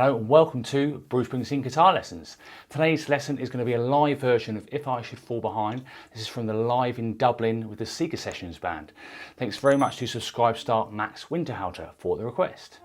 Hello and welcome to Bruce Springsteen Guitar Lessons. Today's lesson is going to be a live version of If I Should Fall Behind. This is from the Live in Dublin with the Seeker Sessions band. Thanks very much to Subscribe Star Max Winterhalter for the request.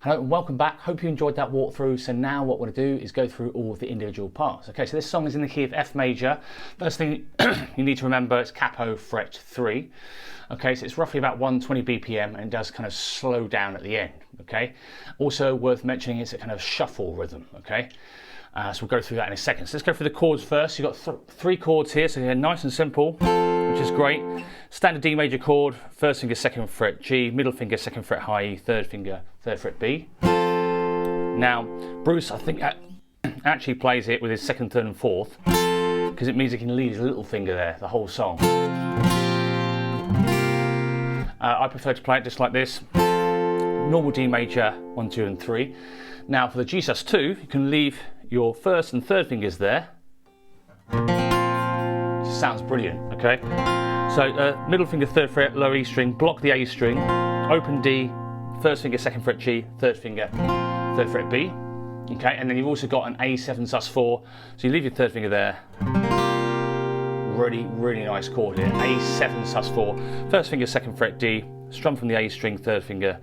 Hello and welcome back. Hope you enjoyed that walkthrough. So now what we're going to do is go through all of the individual parts. Okay, so this song is in the key of F major. First thing you need to remember is Capo fret 3. Okay, so it's roughly about 120 BPM and it does kind of slow down at the end. Okay, also worth mentioning it's a kind of shuffle rhythm. Okay, so we'll go through that in a second. So let's go through the chords first. You've got 3 chords here, so they're nice and simple, which is great. Standard D major chord, first finger, second fret G, middle finger, second fret high E, third finger, third fret B. Now, Bruce, I think, actually plays it with his second, third and fourth, because it means he can leave his little finger there the whole song. I prefer to play it just like this. Normal D major, 1, 2 and 3. Now for the G sus2, you can leave your first and third fingers there. Just sounds brilliant, okay? So middle finger, third fret, lower E string, block the A string, open D, first finger, second fret G, third finger, third fret B. Okay, and then you've also got an A7 sus4, so you leave your third finger there. Really nice chord here. A7 sus4, first finger, second fret D, strum from the A string, third finger,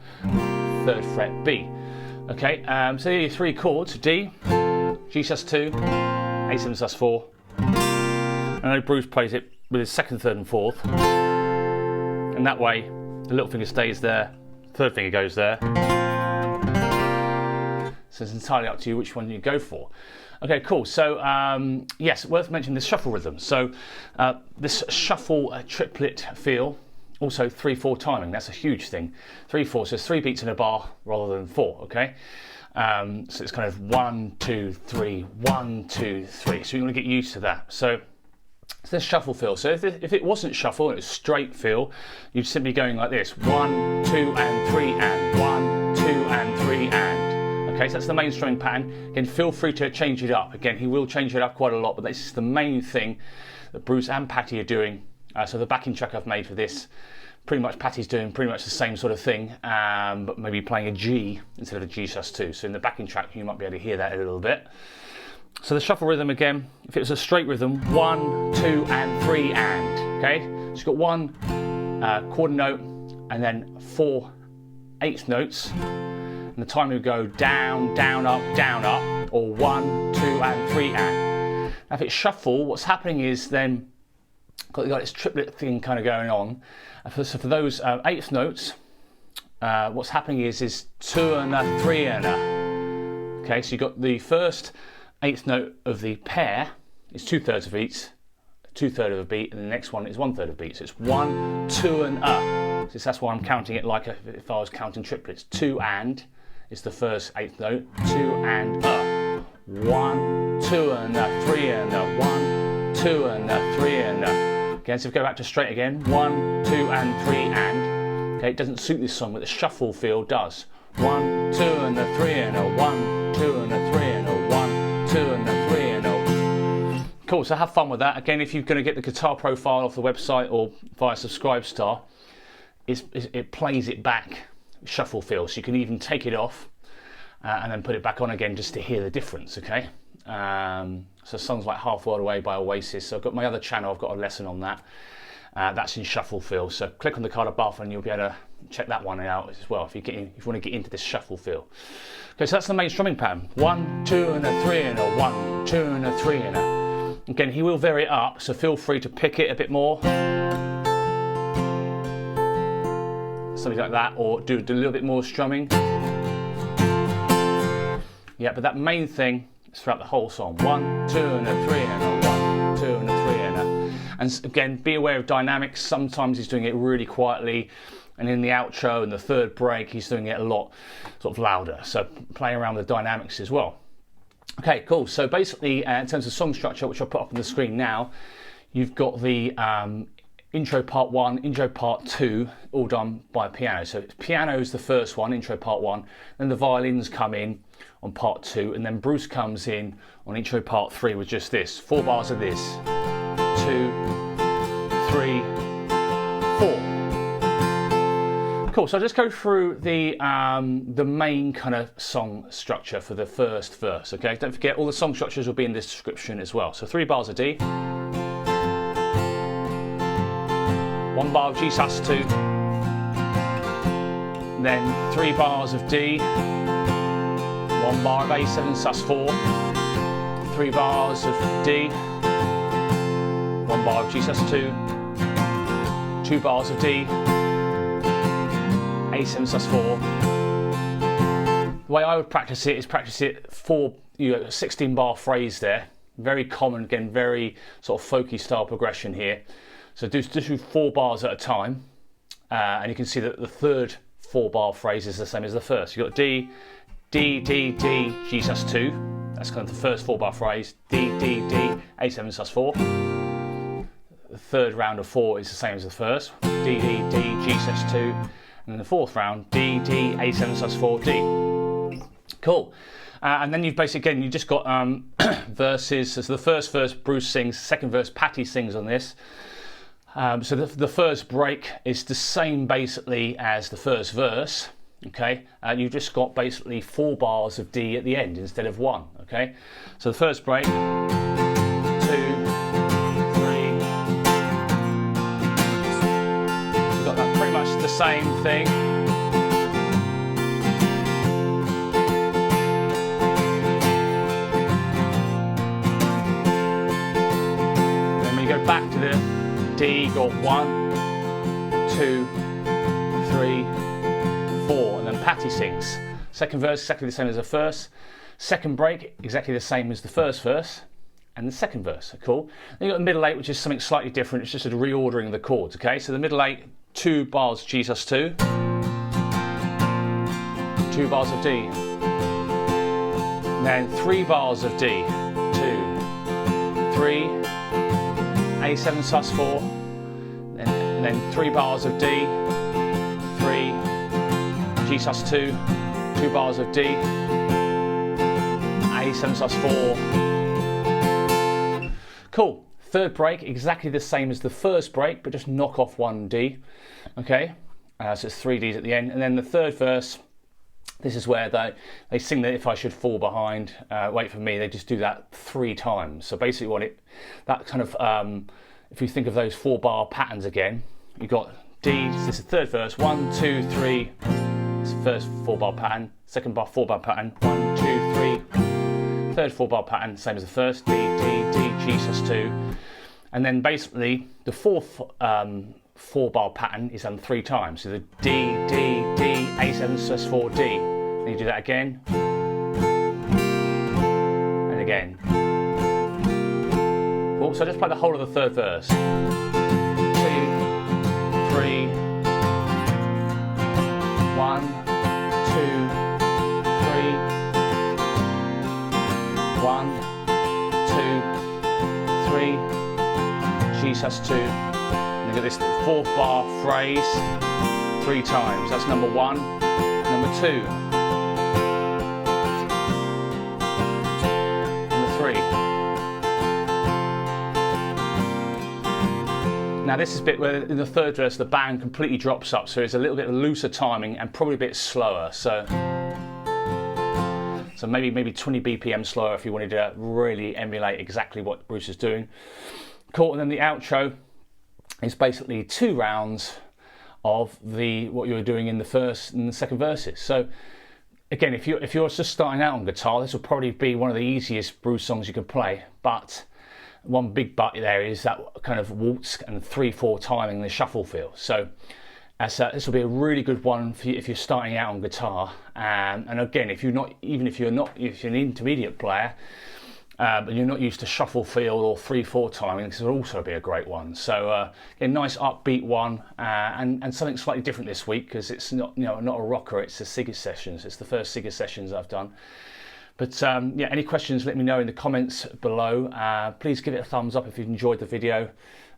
third fret B. Okay, so here are your 3 chords: D, G sus2, A7 sus4. I know Bruce plays it with his second, third and fourth, and that way the little finger stays there, third finger goes there. So it's entirely up to you which one you go for. Okay, cool. So yes, worth mentioning this shuffle rhythm. So this shuffle triplet feel, also 3/4 timing. That's a huge thing. 3/4, so it's 3 beats in a bar rather than 4. Okay, so it's kind of 1, 2, 3, 1, 2, 3. So you want to get used to that. So it's this shuffle feel. So if it wasn't shuffle, it was straight feel, you'd simply be going like this: 1, 2 and 3 and 1, 2 and 3 and. Okay, so that's the main strumming pattern. Again, feel free to change it up. Again, he will change it up quite a lot, but this is the main thing that Bruce and Patty are doing. So the backing track I've made for this, pretty much Patty's doing pretty much the same sort of thing, but maybe playing a G instead of a G sus2. So in the backing track, you might be able to hear that a little bit. So the shuffle rhythm again, if it was a straight rhythm, 1, 2 and 3 and. Okay, so you've got 1 quarter note and then 4 eighth notes. And the timing would go down, down, up, or 1, 2 and 3 and. Now if it's shuffle, what's happening is then you've got this triplet thing kind of going on. So for those eighth notes, what's happening is 2 and a, 3 and a. Okay, so you've got the first eighth note of the pair is 2/3 of each, 2/3 of a beat, and the next one is 1/3 of a beat. So it's 1, 2 and a. So that's why I'm counting it like if I was counting triplets. 2 and is the first eighth note, 2 and a. 1, 2 and a, 3 and a, 1, 2 and a, 3 and a. Again, so if we go back to straight again, 1, 2 and 3 and. Okay, it doesn't suit this song, but the shuffle feel does. 1, 2 and a, 3 and a, 1, 2 and a, 3 and a, 1, 2 and a, 3 and a. Cool, so have fun with that. Again, if you're going to get the guitar profile off the website or via Subscribestar, it plays it back, shuffle feel, so you can even take it off and then put it back on again just to hear the difference. Okay, so songs like Half World Away by Oasis. So I've got my other channel, I've got a lesson on that. That's in shuffle feel. So click on the card above and you'll be able to check that one out as well if you want to get into this shuffle feel. Okay, so that's the main strumming pattern: 1, 2 and a, 3 and a, 1, 2 and a, 3 and a. Again, he will vary it up, so feel free to pick it a bit more, something like that, or do a little bit more strumming. Yeah, but that main thing is throughout the whole song: 1, 2 and a, 3 and a, 1, 2 and a, 3 and a. And again, be aware of dynamics. Sometimes he's doing it really quietly, and in the outro and the third break, he's doing it a lot sort of louder. So play around with the dynamics as well. Okay, cool. So basically, in terms of song structure, which I'll put up on the screen now, you've got the intro part 1, intro part 2, all done by piano. So piano is the first one, intro part 1, then the violins come in on part 2, and then Bruce comes in on intro part 3 with just this, 4 bars of this, 2, 3, 4. Cool, so I'll just go through the main kind of song structure for the first verse, okay? Don't forget, all the song structures will be in this description as well. So 3 bars of D, 1 bar of G sus2, then 3 bars of D, 1 bar of A7 sus4, 3 bars of D, 1 bar of G sus2, 2 bars of D, A7 sus4. The way I would practice it is practice it for 16 bar phrase there. Very common, again, very sort of folky style progression here. So just do 4 bars at a time, and you can see that the third 4 bar phrase is the same as the first. You've got D, D, D, D, G sus2. That's kind of the first 4 bar phrase. D, D, D, A7 sus4. The third round of 4 is the same as the first. D, D, D, G sus2. And then the fourth round, D, D, A7 sus4, D. Cool. And then you've basically, again, you've just got verses. So the first verse Bruce sings, second verse Patty sings on this. So the first break is the same basically as the first verse, okay? And you've just got basically 4 bars of D at the end instead of 1, okay? So the first break, 2, 3, you've got that pretty much the same thing. Then when you go back to the D, you got 1, 2, 3, 4, and then Patty sings. Second verse exactly the same as the first. Second break exactly the same as the first verse, and the second verse. Cool. Then you got the middle 8, which is something slightly different. It's just a reordering of the chords. Okay, so the middle 8, 2 bars G sus2, 2 bars of D, and then 3 bars of D, 2, 3. A7 sus4, and then 3 bars of D, 3, G sus2, 2 bars of D, A7 sus4. Cool. Third break, exactly the same as the first break, but just knock off 1 D. Okay, so it's 3 Ds at the end. And then the third verse, this is where they sing that If I Should Fall Behind, Wait For Me. They just do that 3 times. So basically that kind of, if you think of those 4 bar patterns again, you've got D, this is the third verse, 1, 2, 3, it's the first 4 bar pattern, second bar 4 bar pattern, 1, 2, 3, third 4 bar pattern, same as the first, D, D, D, G sus2. And then basically the fourth 4 bar pattern is done 3 times. So the D, D, D, A7 sus4, D. Then you do that again, and again. Cool, so just play the whole of the third verse. 2, 3, 1, 2, 3, 1, 2, 3, G sus2. Look at this 4th bar phrase 3 times. That's number 1. Number 2. Number 3. Now this is a bit where in the third verse the band completely drops up, so it's a little bit looser timing and probably a bit slower. So maybe 20 BPM slower if you wanted to really emulate exactly what Bruce is doing. Cool, and then the outro is basically 2 rounds of what you were doing in the first and the second verses. So again, if you're just starting out on guitar, this will probably be one of the easiest Bruce songs you can play. But one big but there is that kind of waltz and 3/4 timing, the shuffle feel. So this will be a really good one for you if you're starting out on guitar. And again, if you're an intermediate player, and you're not used to shuffle feel or 3/4 timing, this will also be a great one. So a nice upbeat one, and something slightly different this week because it's not a rocker. It's the Sigurd sessions. It's the first Sigurd sessions I've done. But yeah, any questions, let me know in the comments below. Please give it a thumbs up if you've enjoyed the video,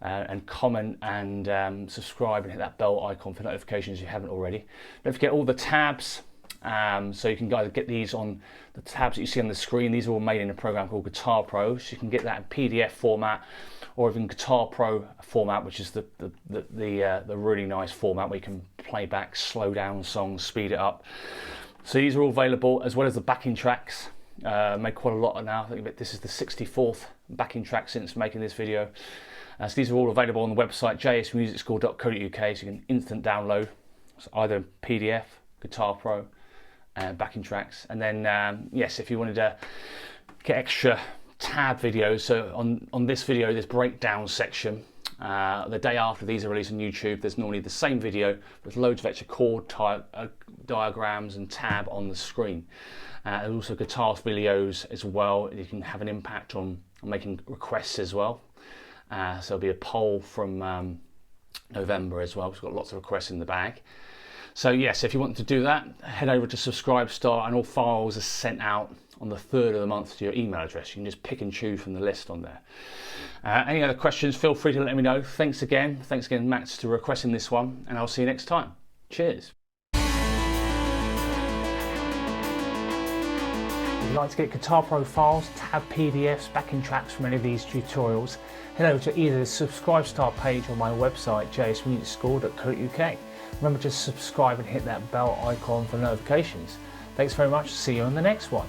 and comment and subscribe and hit that bell icon for notifications if you haven't already. Don't forget all the tabs, so you can either get these on the tabs that you see on the screen. These are all made in a program called Guitar Pro, so you can get that in PDF format or even Guitar Pro format, which is the really nice format where you can play back, slow down songs, speed it up. So these are all available, as well as the backing tracks. Made quite a lot now. I think this is the 64th backing track since making this video. So these are all available on the website jsmusicschool.co.uk, so you can instant download. So either PDF, Guitar Pro, backing tracks. And then yes, if you wanted to get extra tab videos, so on this video, this breakdown section, the day after these are released on YouTube, there's normally the same video with loads of extra chord type diagrams and tab on the screen. There's also guitar videos as well. You can have an impact on making requests as well. So there'll be a poll from November as well. We've got lots of requests in the bag. So yes, if you want to do that, head over to Subscribe Start, and all files are sent out on the 3rd of the month to your email address. You can just pick and choose from the list on there. Any other questions, feel free to let me know. Thanks again, Max, for requesting this one, and I'll see you next time. Cheers. If you'd like to get Guitar Pro files, tab PDFs, backing tracks from any of these tutorials, head over to either the Subscribe Start page or my website, jsmusicschool.co.uk. Remember to subscribe and hit that bell icon for notifications. Thanks very much. See you on the next one.